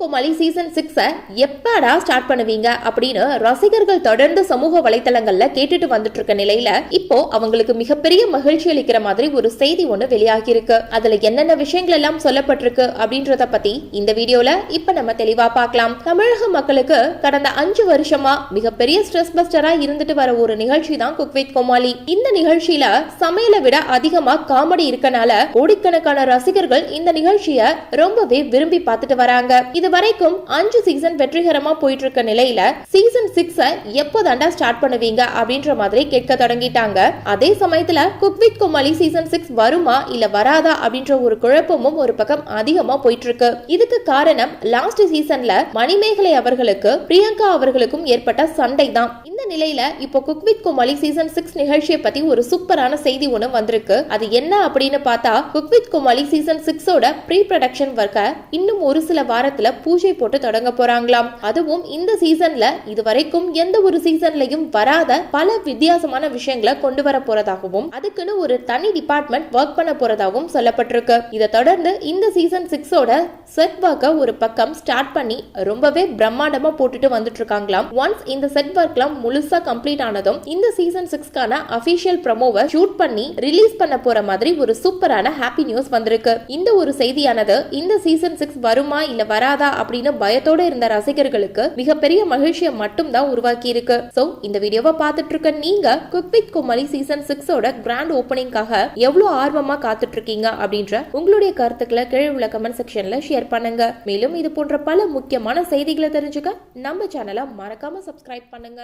கோமாளி season 6 எப்படா start பண்ணுவீங்க அப்படின்னு ரசிகர்கள் தொடர்ந்து சமூக வலைதளங்கள்ல கேட்டுட்டு வந்துட்டு இருக்க நிலையில இப்போ அவங்களுக்கு மிகப்பெரிய மகிழ்ச்சி அளிக்கிற மாதிரி ஒரு செய்தி ஒண்ணு வெளியாகி இருக்கு. அதுல என்னென்ன விஷயங்கள் எல்லாம் சொல்லப்பட்டிருக்கு அப்படின்றத பத்தி இந்த வீடியோல இப்ப நம்ம தெளிவா பார்க்கலாம். தமிழக மக்களுக்கு கடந்த 5 வருஷமா மிகப்பெரிய ஸ்ட்ரெஸ் பஸ்டரா இருந்துட்டு வர ஒரு நிகழ்ச்சி தான் குக் வித் கோமாளி. இந்த நிகழ்ச்சியில சமையலை விட அதிகமா காமெடி இருக்கனால கோடிக்கணக்கான ரசிகர்கள் இந்த நிகழ்ச்சியை ரொம்பவே விரும்பி பார்த்துட்டு வராங்க. இது வரைக்கும் 5 சீசன் வெற்றிகரமா போயிட்டு இருக்க நிலையில சீசன் 6 எப்போதாண்டா ஸ்டார்ட் பண்ணுவீங்க அப்படின்ற மாதிரி கேட்க தொடங்கிட்டாங்க. அதே சமயத்துல குக் வித் கோமாளி சீசன் 6 வருமா இல்ல வராதா அப்படின்ற ஒரு குழப்பமும் ஒரு பக்கம் அதிகமா போயிட்டு இருக்கு. இதுக்கு காரணம் லாஸ்ட் சீசன்ல மணிமேகலை அவர்களுக்கு பிரியங்கா அவர்களுக்கும் ஏற்பட்ட சண்டை தான். இந்த நிலையில இப்போ குக் வித் கோமாளி சீசன் 6 நிகழ்ச்சியை பத்தி ஒரு சூப்பரான செய்தி ஒண்ணு வந்திருக்கு. அது என்ன அப்படின்னு பார்த்தா குக் வித் கோமாளி சீசன் 6ஓட ப்ரீ ப்ரொடக்ஷன் ஒர்க்க இன்னும் ஒரு சில வாரத்துல பூஜை போட்டு தொடங்க போறாங்களாம். அதுவும் இந்த சீசன்ல இதுவரைக்கும் எந்த ஒரு சீசன்லயும் வராத பல வித்தியாசமான விஷயங்களை கொண்டு வர போறதாகவும் அதுக்குன்னு ஒரு தனி டிபார்ட்மெண்ட் ஒர்க் பண்ண போறதாகவும் சொல்லப்பட்டிருக்கு. இதை தொடர்ந்து இந்த சீசன் 6ஓட செட் ஒர்க்க ஒரு பக்கம் ஸ்டார்ட் பண்ணி ரொம்பவே பிரம்மாண்டமா போட்டுட்டு வந்துட்டு இருக்காங்களாம். ஒன்ஸ் இந்த செட் ஒர்க்லாம் முழுசா கம்ப்ளீட் ஆனதும் இந்த சீசன் 6க்கான அபிஷியல் ப்ரோமோவை ஷூட் பண்ணி ரிலீஸ் பண்ண போற மாதிரி ஒரு சூப்பரான ஹாப்பி நியூஸ் வந்திருக்கு. இந்த ஒரு செய்தியானது இந்த சீசன் 6 வருமா இல்ல வராதா அப்படின்னு பயத்தோட இருந்த ரசிகர்களுக்கு மிகப்பெரிய மகிழ்ச்சியை மட்டும் தான் உருவாக்கி இருக்கு. சோ இந்த வீடியோவை பார்த்துட்டு இருக்க நீங்க குக் வித் கோமாளி சீசன் 6ஓட கிராண்ட் ஓபனிங்காக எவ்வளவு ஆர்வமா காத்துட்டு இருக்கீங்க அப்படின்ற உங்களுடைய கருத்துக்களை கீழே உள்ள கமெண்ட் செக்ஷன்ல ஷேர் பண்ணுங்க. மேலும் இது போன்ற பல முக்கியமான செய்திகளை தெரிஞ்சுக்க நம்ம சேனலை மறக்காம சப்ஸ்கிரைப் பண்ணுங்க.